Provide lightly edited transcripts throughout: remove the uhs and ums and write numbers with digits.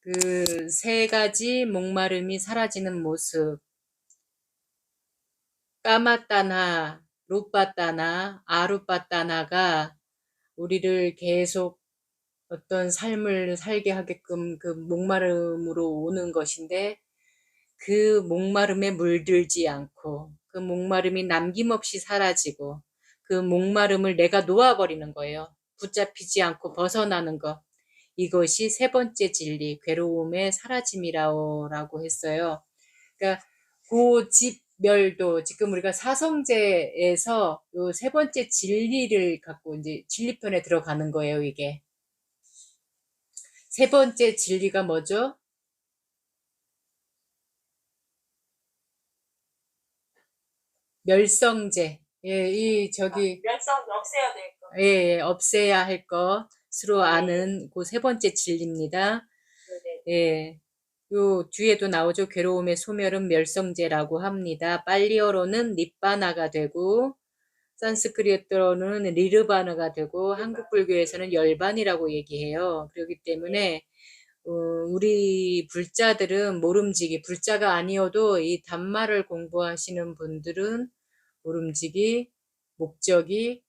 그 세 가지 목마름이 사라지는 모습. 까마따나, 루빠따나, 아루빠따나가 우리를 계속 어떤 삶을 살게 하게끔 그 목마름으로 오는 것인데, 그 목마름에 물들지 않고 그 목마름이 남김없이 사라지고 그 목마름을 내가 놓아버리는 거예요. 붙잡히지 않고 벗어나는 것. 이것이 세 번째 진리, 괴로움의 사라짐이라고 했어요. 그러니까 고집멸도, 지금 우리가 사성제에서 요 세 번째 진리를 갖고 이제 진리편에 들어가는 거예요, 이게. 세 번째 진리가 뭐죠? 멸성제. 예, 멸성 없애야 될 거. 예, 없애야 할 것으로 아는 그 세 번째 진리입니다. 네네. 예. 요 뒤에도 나오죠. 괴로움의 소멸은 멸성제라고 합니다. 빨리어로는 니빠나가 되고, 산스크리트어로는 리르바나가 되고, 한국 불교에서는 열반이라고 얘기해요. 그렇기 때문에 우리 불자들은 모름지기, 불자가 아니어도 이 단말을 공부하시는 분들은 모름지기 목적이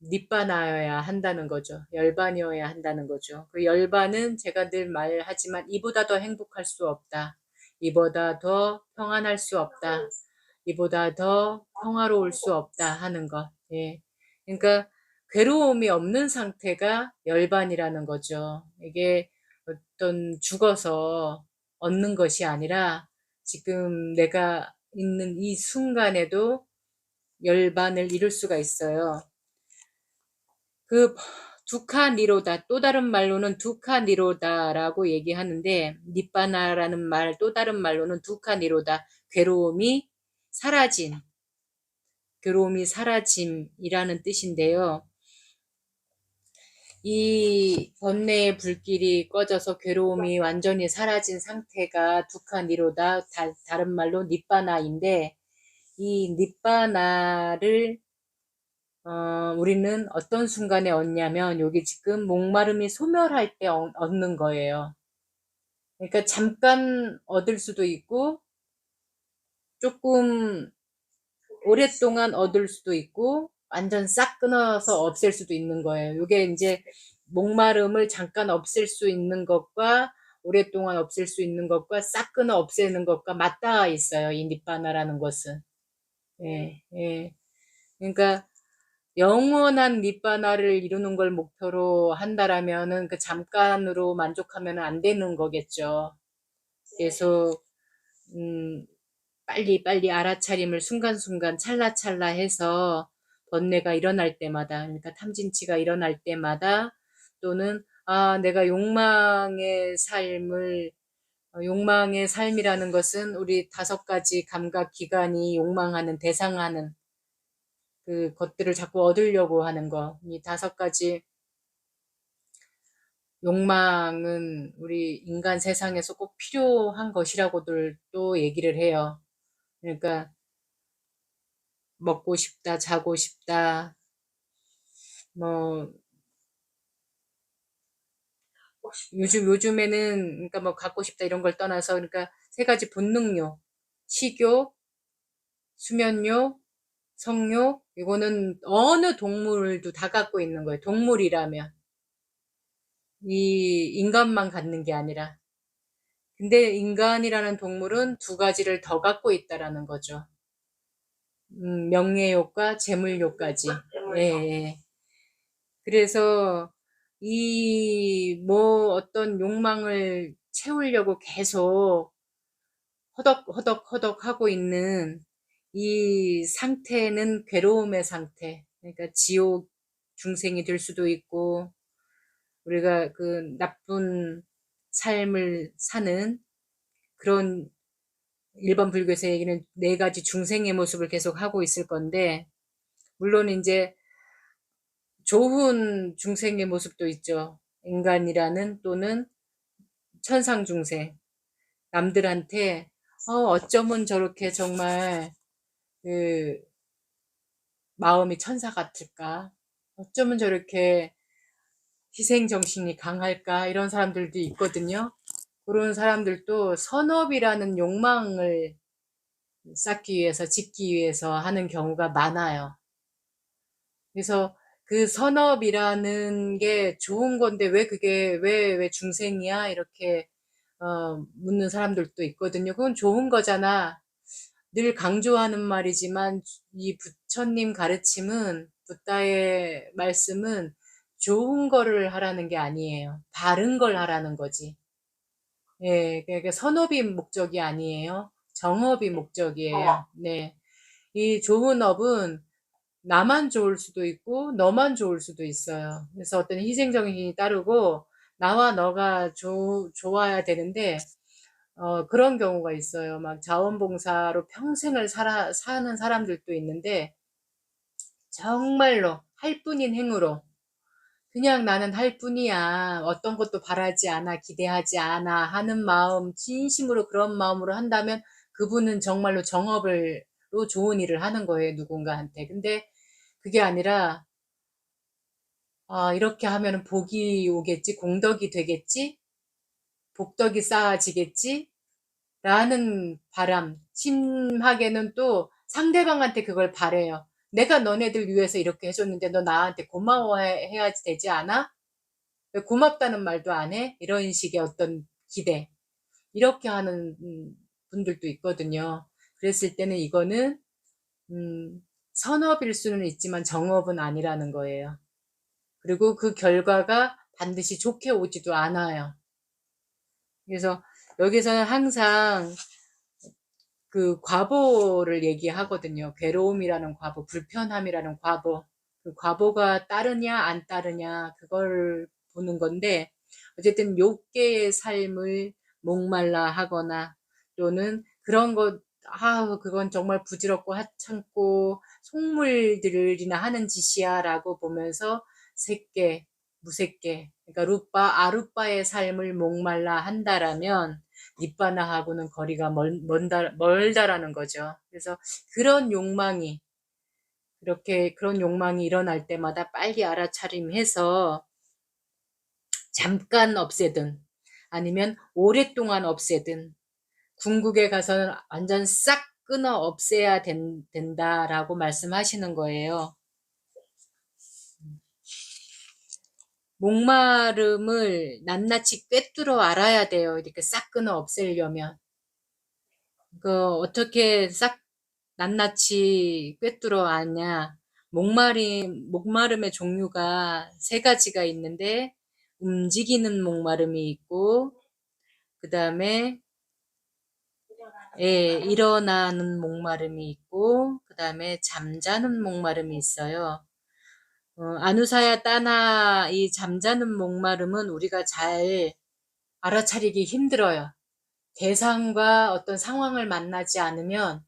니빠나여야 한다는 거죠. 열반이어야 한다는 거죠. 그 열반은 제가 늘 말하지만 이보다 더 행복할 수 없다. 이보다 더 평안할 수 없다. 이보다 더 평화로울 수 없다 하는 것. 예. 그러니까 괴로움이 없는 상태가 열반이라는 거죠. 이게 어떤 죽어서 얻는 것이 아니라 지금 내가 있는 이 순간에도 열반을 이룰 수가 있어요. 그 두카 니로다, 또 다른 말로는 두카 니로다라고 얘기하는데, 니빠나라는 말, 또 다른 말로는 두카 니로다, 괴로움이 사라진, 괴로움이 사라짐이라는 뜻인데요. 이 번뇌의 불길이 꺼져서 괴로움이 완전히 사라진 상태가 두카 니로다, 다른 말로 니빠나인데, 이 니빠나를 우리는 어떤 순간에 얻냐면, 여기 지금 목마름이 소멸할 때 얻는 거예요. 그러니까 잠깐 얻을 수도 있고, 조금 오랫동안 얻을 수도 있고, 완전 싹 끊어서 없앨 수도 있는 거예요. 이게 이제 목마름을 잠깐 없앨 수 있는 것과 오랫동안 없앨 수 있는 것과 싹 끊어 없애는 것과 맞닿아 있어요. 이 니빠나라는 것은. 예, 예. 그러니까 영원한 니빠나를 이루는 걸 목표로 한다라면은 그 잠깐으로 만족하면 안 되는 거겠죠. 계속 빨리 알아차림을 순간순간 찰나찰나 해서 번뇌가 일어날 때마다, 그러니까 탐진치가 일어날 때마다, 또는 내가 욕망의 삶이라는 것은 우리 다섯 가지 감각 기관이 욕망하는, 대상하는 그 것들을 자꾸 얻으려고 하는 거. 이 다섯 가지 욕망은 우리 인간 세상에서 꼭 필요한 것이라고들 또 얘기를 해요. 그러니까 먹고 싶다, 자고 싶다, 뭐 요즘에는 그러니까 뭐 갖고 싶다 이런 걸 떠나서, 그러니까 세 가지 본능요, 식욕, 수면욕, 성욕. 이거는 어느 동물도 다 갖고 있는 거예요. 동물이라면, 이 인간만 갖는 게 아니라. 근데 인간이라는 동물은 두 가지를 더 갖고 있다라는 거죠. 명예욕과 재물욕까지. 예, 예. 그래서 이 뭐 어떤 욕망을 채우려고 계속 허덕허덕 하고 있는 이 상태는 괴로움의 상태. 그러니까 지옥 중생이 될 수도 있고, 우리가 그 나쁜 삶을 사는 그런, 일반 불교에서 얘기는 네 가지 중생의 모습을 계속 하고 있을 건데, 물론 이제 좋은 중생의 모습도 있죠. 인간이라는, 또는 천상 중생. 남들한테 어쩌면 저렇게 정말 그 마음이 천사 같을까? 어쩌면 저렇게 희생 정신이 강할까? 이런 사람들도 있거든요. 그런 사람들도 선업이라는 욕망을 쌓기 위해서, 짓기 위해서 하는 경우가 많아요. 그래서 그 선업이라는 게 좋은 건데 왜 그게 왜 중생이야? 이렇게 묻는 사람들도 있거든요. 그건 좋은 거잖아. 늘 강조하는 말이지만 이 부처님 가르침은, 붓다의 말씀은 좋은 거를 하라는 게 아니에요. 바른 걸 하라는 거지. 예, 그러니까 선업이 목적이 아니에요. 정업이 목적이에요. 네. 이 좋은 업은 나만 좋을 수도 있고 너만 좋을 수도 있어요. 그래서 어떤 희생정신이 따르고 나와 너가 좋아야 되는데 그런 경우가 있어요. 막 자원봉사로 평생을 사는 사람들도 있는데 정말로 할 뿐인 행으로 그냥 나는 할 뿐이야. 어떤 것도 바라지 않아, 기대하지 않아 하는 마음, 진심으로 그런 마음으로 한다면 그분은 정말로 정업으로 좋은 일을 하는 거예요, 누군가한테. 근데 그게 아니라 이렇게 하면 복이 오겠지, 공덕이 되겠지, 복덕이 쌓아지겠지, 라는 바람, 심하게는 또 상대방한테 그걸 바래요. 내가 너네들 위해서 이렇게 해줬는데 너 나한테 고마워해야 되지 않아? 왜 고맙다는 말도 안 해? 이런 식의 어떤 기대. 이렇게 하는 분들도 있거든요. 그랬을 때는 이거는 선업일 수는 있지만 정업은 아니라는 거예요. 그리고 그 결과가 반드시 좋게 오지도 않아요. 그래서 여기서는 항상 그 과보를 얘기하거든요. 괴로움이라는 과보, 불편함이라는 과보. 그 과보가 따르냐 안 따르냐 그걸 보는 건데 어쨌든 욕계의 삶을 목말라 하거나 또는 그런 것, 그건 정말 부질없고 하찮고 속물들이나 하는 짓이야 라고 보면서 새끼, 무새끼, 그러니까 루빠, 아루빠의 삶을 목말라 한다라면 니바나하고는 거리가 멀다라는 거죠. 그래서 그런 욕망이, 그런 욕망이 일어날 때마다 빨리 알아차림해서 잠깐 없애든 아니면 오랫동안 없애든 궁극에 가서는 완전 싹 끊어 없애야 된다라고 말씀하시는 거예요. 목마름을 낱낱이 꿰뚫어 알아야 돼요. 이렇게 싹 끊어 없애려면. 어떻게 싹 낱낱이 꿰뚫어 아냐. 목마름의 종류가 세 가지가 있는데, 움직이는 목마름이 있고, 그 다음에, 일어나는 목마름이 있고, 그 다음에 잠자는 목마름이 있어요. 아누사야 따나 이 잠자는 목마름은 우리가 잘 알아차리기 힘들어요. 대상과 어떤 상황을 만나지 않으면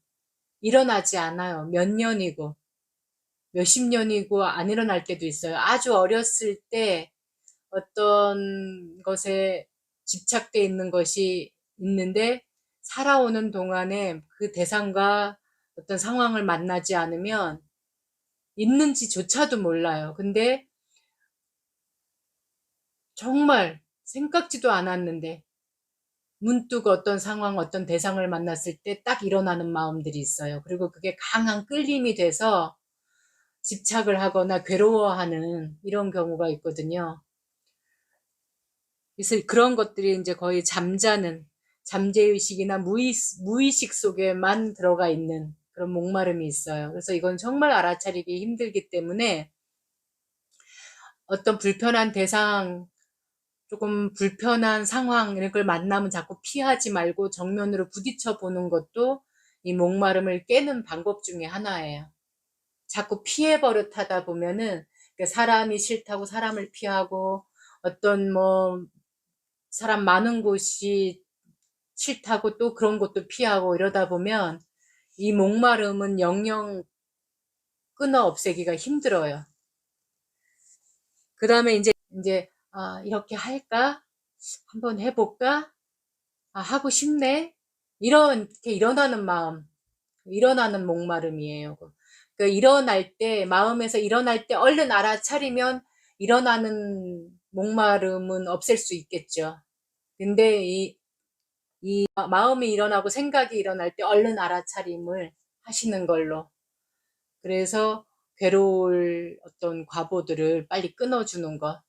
일어나지 않아요. 몇 년이고 몇십 년이고 안 일어날 때도 있어요. 아주 어렸을 때 어떤 것에 집착돼 있는 것이 있는데 살아오는 동안에 그 대상과 어떤 상황을 만나지 않으면 있는지조차도 몰라요. 근데 정말 생각지도 않았는데 문득 어떤 상황, 어떤 대상을 만났을 때 딱 일어나는 마음들이 있어요. 그리고 그게 강한 끌림이 돼서 집착을 하거나 괴로워하는 이런 경우가 있거든요. 그래서 그런 것들이 이제 거의 잠재의식이나 무의식 속에만 들어가 있는 그런 목마름이 있어요. 그래서 이건 정말 알아차리기 힘들기 때문에 어떤 불편한 대상, 조금 불편한 상황 이런 걸 만나면 자꾸 피하지 말고 정면으로 부딪혀 보는 것도 이 목마름을 깨는 방법 중에 하나예요. 자꾸 피해 버릇하다 보면은 사람이 싫다고 사람을 피하고 어떤 사람 많은 곳이 싫다고 또 그런 것도 피하고 이러다 보면 이 목마름은 영영 끊어 없애기가 힘들어요. 그 다음에 이제 이렇게 할까? 한번 해볼까? 하고 싶네? 이렇게 일어나는 마음, 일어나는 목마름이에요. 마음에서 일어날 때 얼른 알아차리면 일어나는 목마름은 없앨 수 있겠죠. 근데 이 마음이 일어나고 생각이 일어날 때 얼른 알아차림을 하시는 걸로. 그래서 괴로울 어떤 과보들을 빨리 끊어주는 것.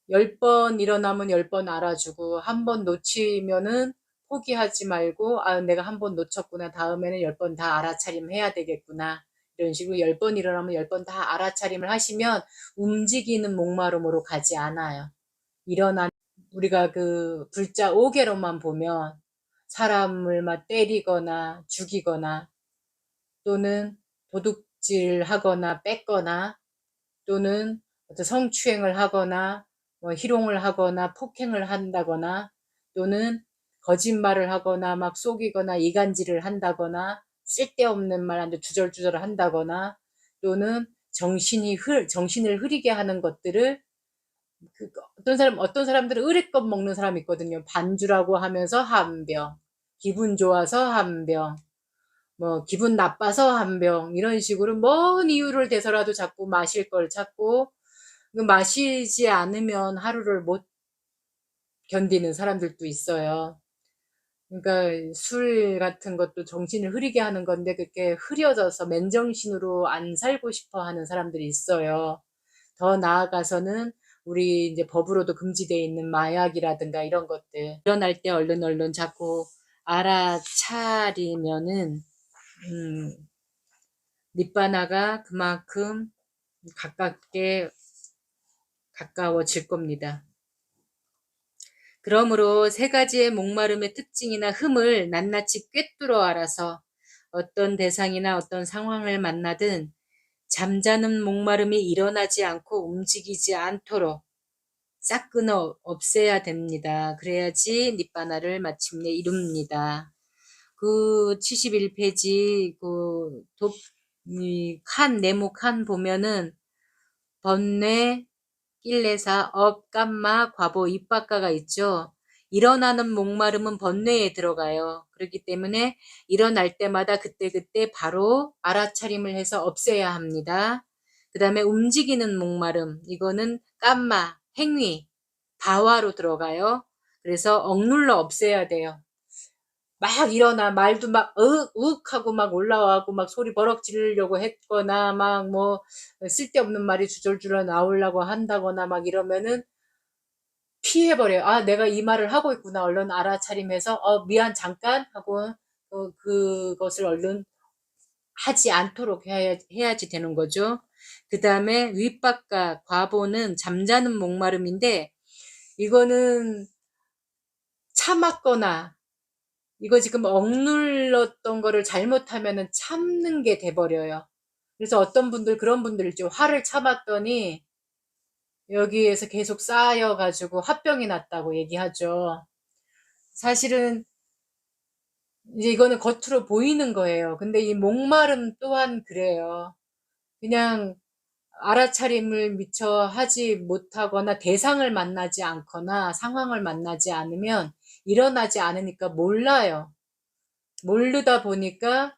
10번 일어나면 10번 알아주고, 한 번 놓치면은 포기하지 말고, 아, 내가 한 번 놓쳤구나. 다음에는 10번 다 알아차림 해야 되겠구나. 이런 식으로 10번 일어나면 10번 다 알아차림을 하시면 움직이는 목마름으로 가지 않아요. 일어난, 우리가 그 불자 5개로만 보면 사람을 막 때리거나 죽이거나 또는 도둑질하거나 뺏거나 또는 어떤 성추행을 하거나 뭐 희롱을 하거나 폭행을 한다거나 또는 거짓말을 하거나 막 속이거나 이간질을 한다거나 쓸데없는 말 한데 주절주절 한다거나 또는 정신을 흐리게 하는 것들을 어떤 사람들은 의례껏 먹는 사람이 있거든요. 반주라고 하면서 한 병, 기분 좋아서 한 병, 뭐 기분 나빠서 한 병, 이런 식으로 뭔 이유를 대서라도 자꾸 마실 걸 찾고, 마시지 않으면 하루를 못 견디는 사람들도 있어요. 그러니까 술 같은 것도 정신을 흐리게 하는 건데 그렇게 흐려져서 맨정신으로 안 살고 싶어 하는 사람들이 있어요. 더 나아가서는 우리 이제 법으로도 금지되어 있는 마약이라든가 이런 것들 일어날 때 얼른 자꾸 알아차리면은 니바나가 그만큼 가까워질 겁니다. 그러므로 세 가지의 목마름의 특징이나 흠을 낱낱이 꿰뚫어 알아서 어떤 대상이나 어떤 상황을 만나든 잠자는 목마름이 일어나지 않고 움직이지 않도록 싹 끊어 없애야 됩니다. 그래야지 니바나를 마침내 이룹니다. 그 71페이지 네모 칸 보면은 번뇌, kil레사, 업, 감마, 과보, 입바가가 있죠. 일어나는 목마름은 번뇌에 들어가요. 그렇기 때문에 일어날 때마다 그때그때 바로 알아차림을 해서 없애야 합니다. 그 다음에 움직이는 목마름, 이거는 감마, 행위, 바와로 들어가요. 그래서 억눌러 없애야 돼요. 막 일어나 말도 막 윽 하고 막 올라와고 막 소리 버럭 지르려고 했거나 막 뭐 쓸데없는 말이 주절주절 나오려고 한다거나 막 이러면은 피해버려요. 아, 내가 이 말을 하고 있구나. 얼른 알아차림해서 미안 잠깐 하고 그것을 얼른 하지 않도록 해야지 되는 거죠. 그 다음에 윗박과 과보는 잠자는 목마름인데 이거는 참았거나 이거 지금 억눌렀던 거를 잘못하면은 참는 게 돼버려요. 그래서 어떤 분들, 그런 분들 있죠. 화를 참았더니 여기에서 계속 쌓여가지고 화병이 났다고 얘기하죠. 사실은 이제 이거는 겉으로 보이는 거예요. 근데 이 목마름 또한 그래요. 그냥 알아차림을 미처 하지 못하거나 대상을 만나지 않거나 상황을 만나지 않으면 일어나지 않으니까 몰라요. 모르다 보니까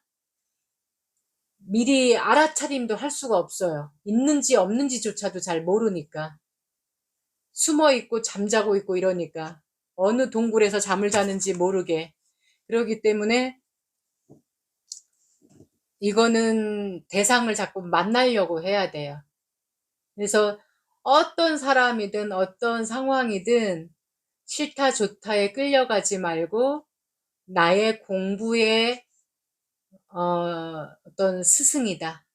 미리 알아차림도 할 수가 없어요. 있는지 없는지조차도 잘 모르니까. 숨어 있고 잠자고 있고 이러니까. 어느 동굴에서 잠을 자는지 모르게. 그렇기 때문에 이거는 대상을 자꾸 만나려고 해야 돼요. 그래서 어떤 사람이든 어떤 상황이든 싫다 좋다에 끌려가지 말고 나의 공부의 어떤 스승이다.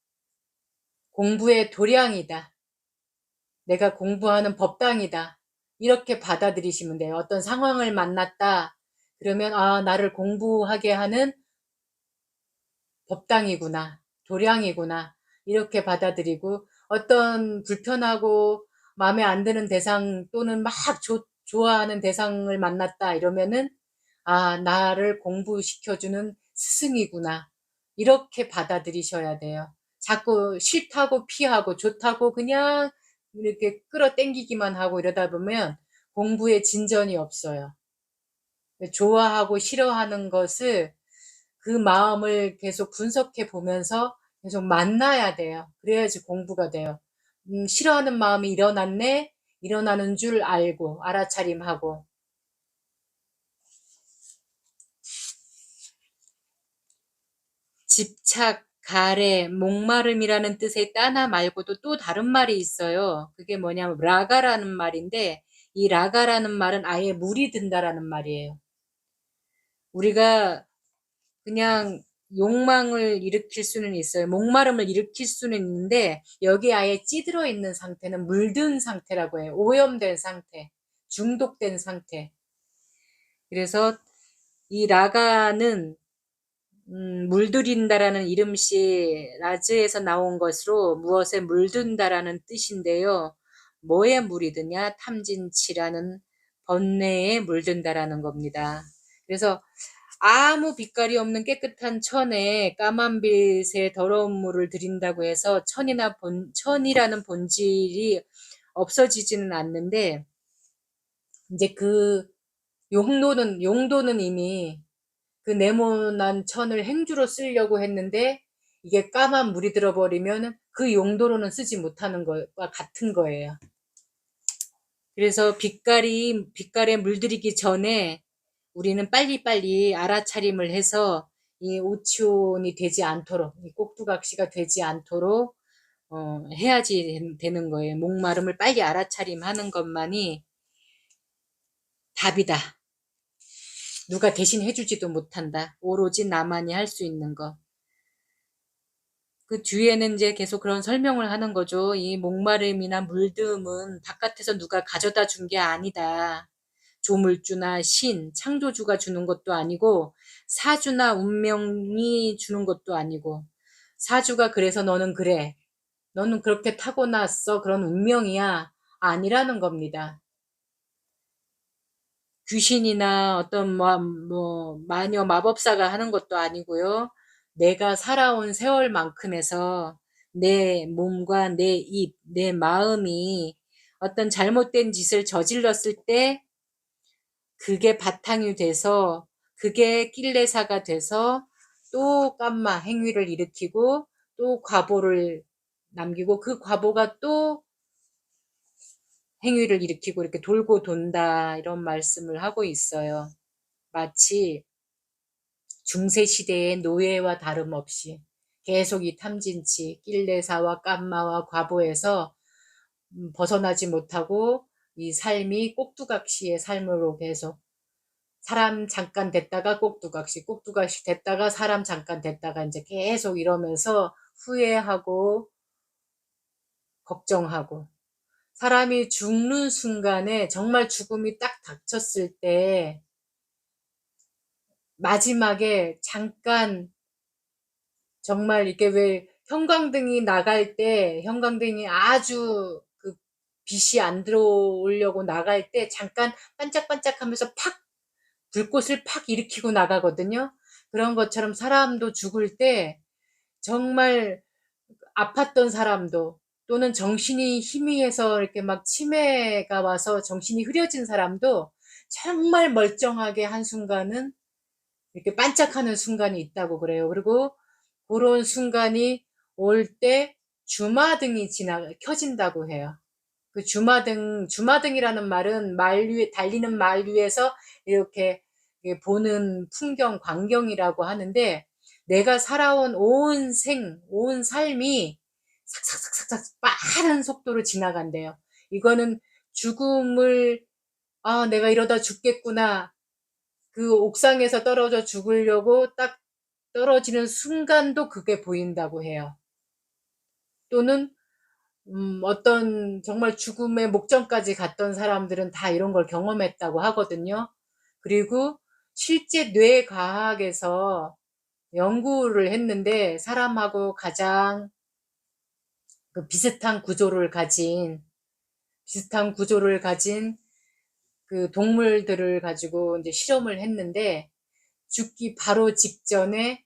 공부의 도량이다. 내가 공부하는 법당이다. 이렇게 받아들이시면 돼요. 어떤 상황을 만났다. 그러면 아, 나를 공부하게 하는 법당이구나. 도량이구나. 이렇게 받아들이고 어떤 불편하고 마음에 안 드는 대상 또는 막 좋아하는 대상을 만났다. 이러면은 아, 나를 공부시켜주는 스승이구나. 이렇게 받아들이셔야 돼요. 자꾸 싫다고 피하고 좋다고 그냥 이렇게 끌어당기기만 하고 이러다 보면 공부에 진전이 없어요. 좋아하고 싫어하는 것을 그 마음을 계속 분석해 보면서 계속 만나야 돼요. 그래야지 공부가 돼요. 싫어하는 마음이 일어났네? 일어나는 줄 알고 알아차림하고 집착, 가래, 목마름이라는 뜻의 따나 말고도 또 다른 말이 있어요. 그게 뭐냐면 라가라는 말인데 이 라가라는 말은 아예 물이 든다라는 말이에요. 우리가 그냥 욕망을 일으킬 수는 있어요. 목마름을 일으킬 수는 있는데 여기 아예 찌들어 있는 상태는 물든 상태라고 해요. 오염된 상태, 중독된 상태. 그래서 이 라가는 물들인다라는 이름씨 라즈에서 나온 것으로 무엇에 물든다라는 뜻인데요. 뭐에 물이 드냐? 탐진치라는 번뇌에 물든다라는 겁니다. 그래서 아무 빛깔이 없는 깨끗한 천에 까만 빛에 더러운 물을 들인다고 해서 천이라는 본질이 없어지지는 않는데 이제 그 용도는 이미 그 네모난 천을 행주로 쓰려고 했는데 이게 까만 물이 들어버리면 그 용도로는 쓰지 못하는 것과 같은 거예요. 그래서 빛깔에 물들이기 전에 우리는 빨리빨리 알아차림을 해서 이 오치온이 되지 않도록, 이 꼭두각시가 되지 않도록 해야지 되는 거예요. 목마름을 빨리 알아차림하는 것만이 답이다. 누가 대신 해주지도 못한다. 오로지 나만이 할 수 있는 것. 그 뒤에는 이제 계속 그런 설명을 하는 거죠. 이 목마름이나 물듦은 바깥에서 누가 가져다 준 게 아니다. 조물주나 신, 창조주가 주는 것도 아니고 사주나 운명이 주는 것도 아니고 사주가 그래서 너는 그래. 너는 그렇게 타고났어. 그런 운명이야. 아니라는 겁니다. 귀신이나 어떤 마녀 마법사가 하는 것도 아니고요. 내가 살아온 세월만큼에서 내 몸과 내 입, 내 마음이 어떤 잘못된 짓을 저질렀을 때 그게 바탕이 돼서 그게 낄레사가 돼서 또 깜마 행위를 일으키고 또 과보를 남기고 그 과보가 또 행위를 일으키고 이렇게 돌고 돈다 이런 말씀을 하고 있어요. 마치 중세시대의 노예와 다름없이 계속 이 탐진치, 낄레사와 깜마와 과보에서 벗어나지 못하고 이 삶이 꼭두각시의 삶으로 계속 사람 잠깐 됐다가 꼭두각시, 꼭두각시 됐다가 사람 잠깐 됐다가 이제 계속 이러면서 후회하고 걱정하고 사람이 죽는 순간에 정말 죽음이 딱 닥쳤을 때 마지막에 잠깐 정말 이게 왜 형광등이 나갈 때 형광등이 아주 그 빛이 안 들어오려고 나갈 때 잠깐 반짝반짝하면서 팍 불꽃을 팍 일으키고 나가거든요. 그런 것처럼 사람도 죽을 때 정말 아팠던 사람도 또는 정신이 희미해서 이렇게 막 치매가 와서 정신이 흐려진 사람도 정말 멀쩡하게 한순간은 이렇게 반짝하는 순간이 있다고 그래요. 그리고 그런 순간이 올 때 주마등이 켜진다고 해요. 그 주마등이라는 말은 말 위에, 달리는 말 위에서 이렇게 보는 풍경, 광경이라고 하는데 내가 살아온 온 삶이 삭삭삭삭삭 빠른 속도로 지나간대요. 이거는 죽음을, 내가 이러다 죽겠구나. 그 옥상에서 떨어져 죽으려고 딱 떨어지는 순간도 그게 보인다고 해요. 또는 어떤 정말 죽음의 목전까지 갔던 사람들은 다 이런 걸 경험했다고 하거든요. 그리고 실제 뇌과학에서 연구를 했는데 사람하고 가장 그 비슷한 구조를 가진 그 동물들을 가지고 이제 실험을 했는데 죽기 바로 직전에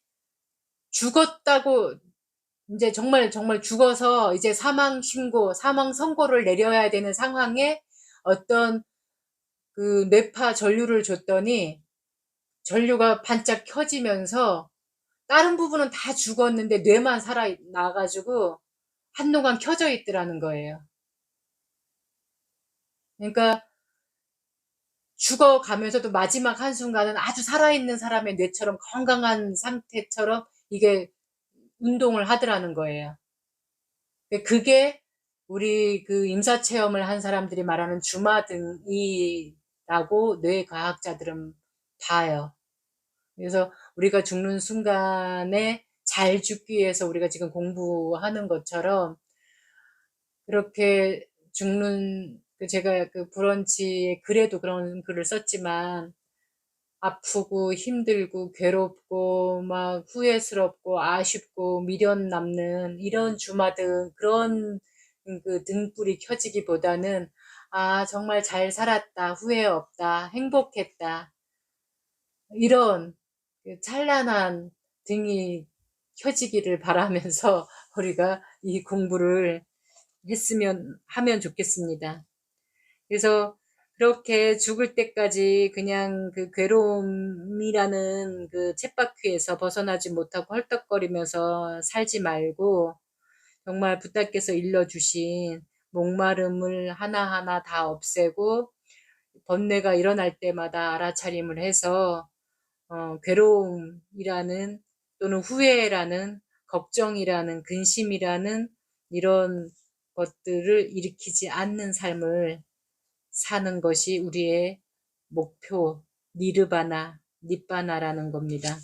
죽었다고 이제 정말 죽어서 이제 사망 선고를 내려야 되는 상황에 어떤 그 뇌파 전류를 줬더니 전류가 반짝 켜지면서 다른 부분은 다 죽었는데 뇌만 살아나가지고 한동안 켜져 있더라는 거예요. 그러니까 죽어가면서도 마지막 한순간은 아주 살아있는 사람의 뇌처럼 건강한 상태처럼 이게 운동을 하더라는 거예요. 그게 우리 그 임사체험을 한 사람들이 말하는 주마등이라고 뇌과학자들은 봐요. 그래서 우리가 죽는 순간에 잘 죽기 위해서 우리가 지금 공부하는 것처럼 그렇게 죽는 제가 그 브런치에 글에도 그런 글을 썼지만 아프고 힘들고 괴롭고 막 후회스럽고 아쉽고 미련 남는 이런 주마등 그런 그 등불이 켜지기보다는 아 정말 잘 살았다 후회 없다 행복했다 이런 그 찬란한 등이 켜지기를 바라면서 우리가 이 공부를 하면 좋겠습니다. 그래서 그렇게 죽을 때까지 그냥 그 괴로움이라는 그 쳇바퀴에서 벗어나지 못하고 헐떡거리면서 살지 말고 정말 부처께서 일러주신 목마름을 하나하나 다 없애고 번뇌가 일어날 때마다 알아차림을 해서 괴로움이라는 또는 후회라는 걱정이라는 근심이라는 이런 것들을 일으키지 않는 삶을 사는 것이 우리의 목표, 니르바나, 니빠나라는 겁니다.